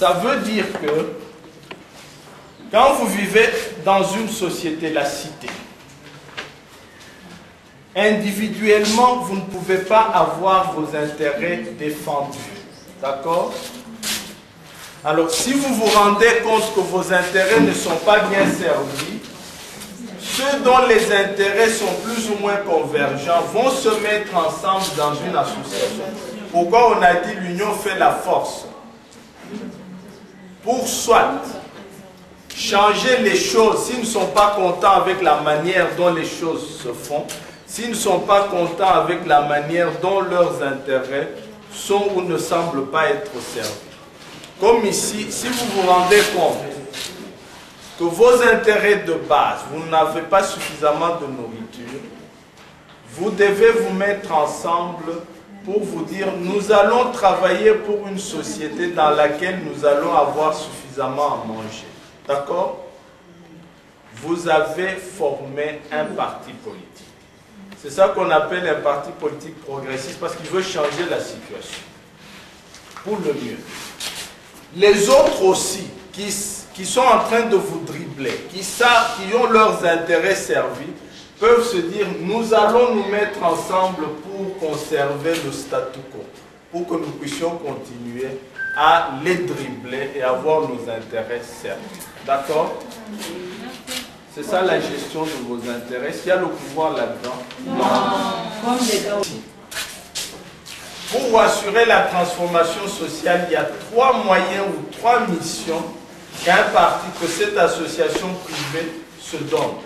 Ça veut dire que quand vous vivez dans une société, la cité, individuellement, vous ne pouvez pas avoir vos intérêts défendus. D'accord? Alors, si vous vous rendez compte que vos intérêts ne sont pas bien servis, ceux dont les intérêts sont plus ou moins convergents vont se mettre ensemble dans une association. Pourquoi on a dit l'union fait la force? Pour soit changer les choses, s'ils ne sont pas contents avec la manière dont les choses se font, s'ils ne sont pas contents avec la manière dont leurs intérêts sont ou ne semblent pas être servis. Comme ici, si vous vous rendez compte que vos intérêts de base, vous n'avez pas suffisamment de nourriture, vous devez vous mettre ensemble pour vous dire, nous allons travailler pour une société dans laquelle nous allons avoir suffisamment à manger. D'accord? Vous avez formé un parti politique. C'est ça qu'on appelle un parti politique progressiste parce qu'il veut changer la situation pour le mieux. Les autres aussi, qui sont en train de vous dribbler, qui ont leurs intérêts servis, peuvent se dire, nous allons nous mettre ensemble pour conserver le statu quo, pour que nous puissions continuer à les dribbler et avoir nos intérêts servis. D'accord? C'est ça la gestion de vos intérêts. Est-ce qu'il y a le pouvoir là-dedans? Non. Pour assurer la transformation sociale, il y a 3 moyens ou 3 missions qu'un parti, que cette association privée se donne.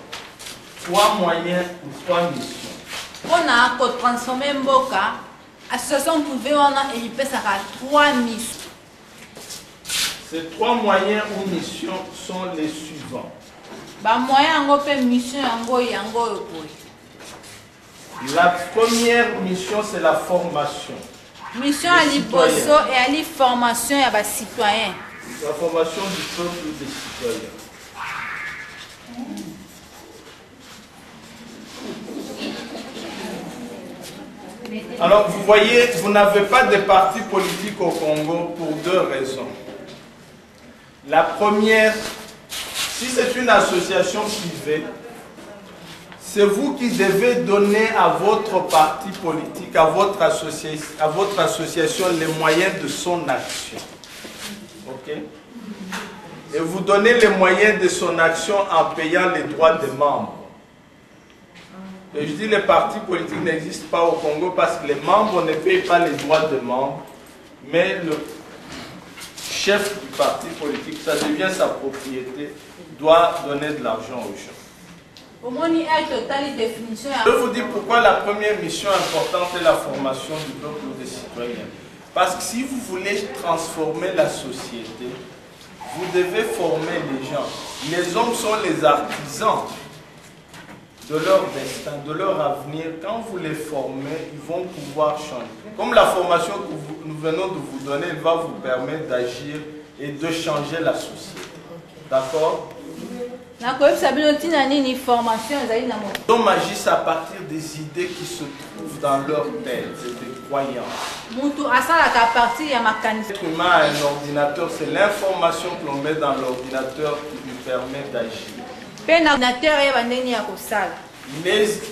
3 moyens ou 3 missions. On a transformé Mboka, association privée, on a équipé ça à 3 missions. Ces 3 moyens ou missions sont les suivants. La première mission, c'est la formation. Mission à l'Iboso et à la formation des citoyens. La formation du peuple des citoyens. Alors, vous voyez, vous n'avez pas de parti politique au Congo pour 2 raisons. La première, si c'est une association privée, c'est vous qui devez donner à votre parti politique, à votre association, les moyens de son action. Ok? Et vous donnez les moyens de son action en payant les droits des membres. Et je dis les partis politiques n'existent pas au Congo parce que les membres ne payent pas les droits des membres, mais le chef du parti politique, ça devient sa propriété, doit donner de l'argent aux gens. Je vous dis pourquoi la première mission importante est la formation du peuple des citoyens. Parce que si vous voulez transformer la société, vous devez former les gens. Les hommes sont les artisans de leur destin, de leur avenir. Quand vous les formez, ils vont pouvoir changer. Comme la formation que nous venons de vous donner, elle va vous permettre d'agir et de changer la société. D'accord? L'homme agissent à partir des idées qui se trouvent dans leur tête, c'est des croyances. L'être humain a un ordinateur, c'est l'information que l'on met dans l'ordinateur qui lui permet d'agir.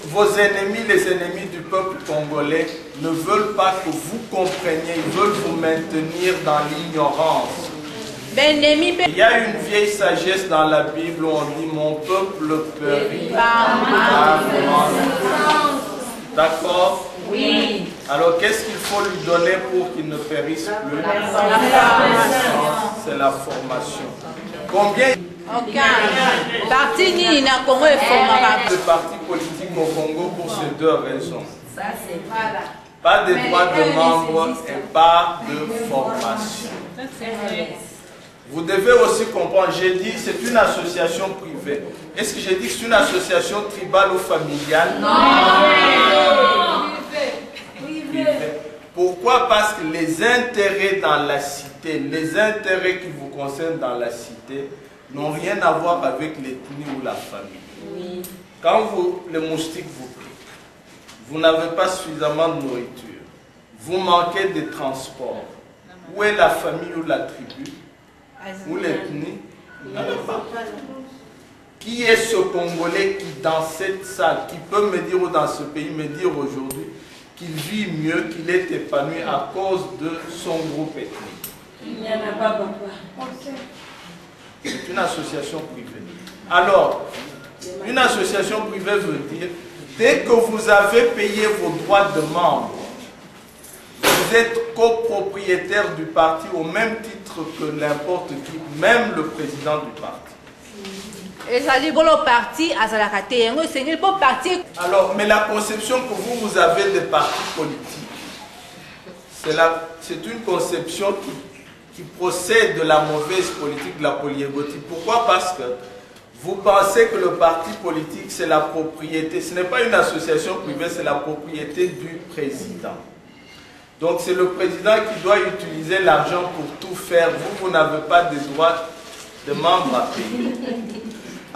Vos ennemis, les ennemis du peuple congolais, ne veulent pas que vous compreniez, ils veulent vous maintenir dans l'ignorance. Il y a une vieille sagesse dans la Bible où on dit mon peuple périt. D'accord? Oui. Alors qu'est-ce qu'il faut lui donner pour qu'il ne périsse plus? C'est la formation. Combien de partis politiques au Congo pour ces 2 raisons? Pas de droits de membres et pas de formation. Vous devez aussi comprendre, j'ai dit c'est une association privée. Est-ce que j'ai dit que c'est une association tribale ou familiale? Non. Privée. Pourquoi? Parce que les intérêts dans la cité, les intérêts qui vous concernent dans la cité, n'ont rien à voir avec l'ethnie ou la famille. Quand les moustiques vous piquent, vous n'avez pas suffisamment de nourriture, vous manquez de transport. Où est la famille ou la tribu? Ou l'ethnie? Il n'y en a pas. Qui est ce Congolais qui, dans cette salle, qui peut me dire, ou dans ce pays, me dire aujourd'hui qu'il vit mieux, qu'il est épanoui à cause de son groupe ethnique? Il n'y en a pas, papa. C'est une association privée. Alors, une association privée veut dire, dès que vous avez payé vos droits de membre, vous êtes copropriétaire du parti au même titre que n'importe qui, même le président du parti. Alors, mais la conception que vous avez des partis politiques, c'est une conception qui procède de la mauvaise politique de la polyégotie. Pourquoi? Parce que vous pensez que le parti politique, c'est la propriété. Ce n'est pas une association privée, c'est la propriété du président. Donc c'est le président qui doit utiliser l'argent pour tout faire. Vous n'avez pas de droits de membres à payer.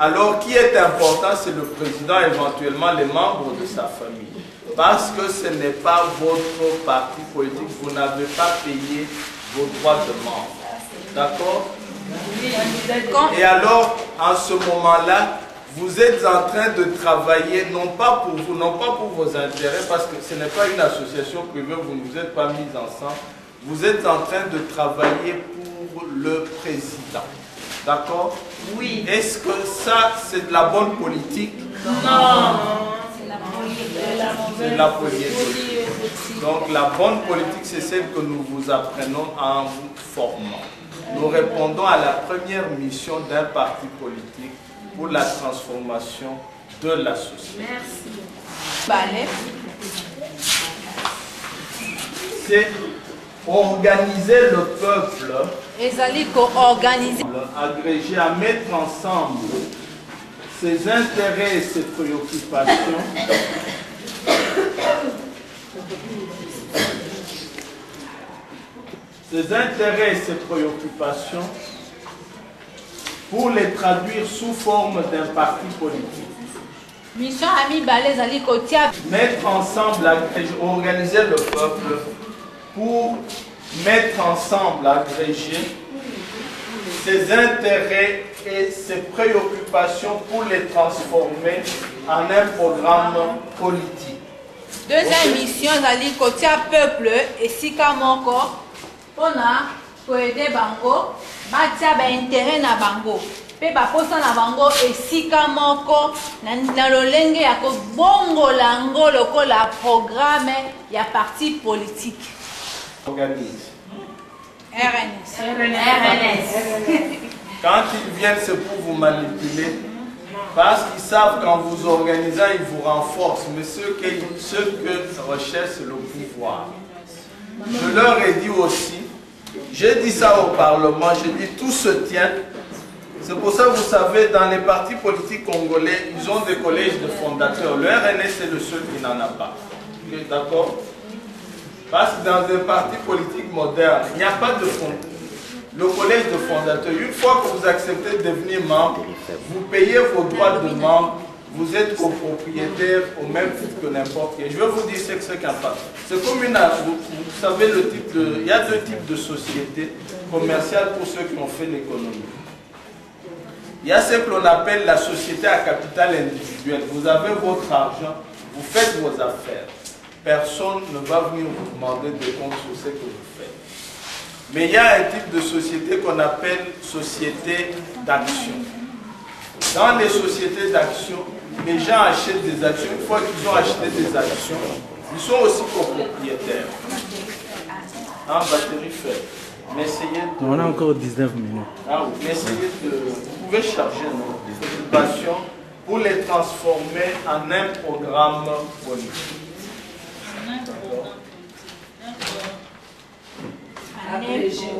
Alors, qui est important, c'est le président, éventuellement les membres de sa famille. Parce que ce n'est pas votre parti politique, vous n'avez pas payé vos droits de membres. D'accord? Et alors, en ce moment-là, vous êtes en train de travailler, non pas pour vous, non pas pour vos intérêts, parce que ce n'est pas une association privée, vous ne vous êtes pas mis ensemble. Vous êtes en train de travailler pour le président. D'accord? Oui. Est-ce que ça, c'est de la bonne politique? Non. C'est de la politique. Donc la bonne politique, c'est celle que nous vous apprenons en vous formant. Nous répondons à la première mission d'un parti politique pour la transformation de la société. Merci. C'est organiser le peuple, agrégé à mettre ensemble ses intérêts et ses préoccupations pour les traduire sous forme d'un parti politique. Mission Ami Balé Zali Kotia. Mettre ensemble, organiser le peuple pour mettre ensemble, agréger ses intérêts et ses préoccupations pour les transformer en un programme politique. Deuxième mission, Zali Kotia peuple et Sika Moko. Pona, pour aider Bango, Batia ba intérêt na Bango. Pe ba posa na Bango et Sika Moko, na lolenge ya ko bongo lango loko la programme ya parti politique. Organise. RNS. Quand ils viennent, c'est pour vous manipuler. Parce qu'ils savent qu'en vous organisant, ils vous renforcent. Mais ce que recherchent, c'est le pouvoir. Je leur ai dit aussi, j'ai dit ça au Parlement, j'ai dit tout se tient. C'est pour ça que vous savez, dans les partis politiques congolais, ils ont des collèges de fondateurs. Le RNS, c'est le seul qui n'en a pas. D'accord? Parce que dans un parti politique moderne, il n'y a pas de fondateur. Le collège de fondateurs, une fois que vous acceptez de devenir membre, vous payez vos droits de membre, vous êtes copropriétaire au même titre que n'importe qui. Je vais vous dire ce que c'est qu'un parti. C'est comme vous savez, il y a deux types de sociétés commerciales pour ceux qui ont fait l'économie. Il y a ce que l'on appelle la société à capital individuel. Vous avez votre argent, vous faites vos affaires. Personne ne va venir vous demander des comptes sur ce que vous faites. Mais il y a un type de société qu'on appelle société d'action. Dans les sociétés d'action, les gens achètent des actions. Une fois qu'ils ont acheté des actions, ils sont aussi copropriétaires. En batterie faible. Mais essayez de... On a encore 19 minutes. Ah oui, mais essayez de... Vous pouvez charger nos préoccupations pour les transformer en un programme politique. Agréger,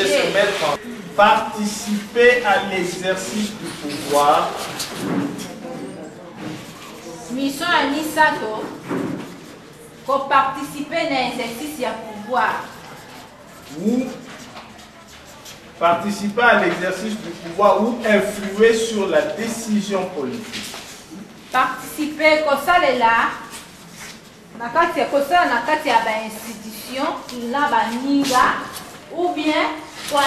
se mettre en... Participer à l'exercice du pouvoir. Mission Anisato, pour participer à l'exercice du pouvoir. Ou participer à l'exercice du pouvoir ou influer sur la décision politique. Participer comme ça là. Nakati ya kosa nakati ya ba institution na ba ninga ou bien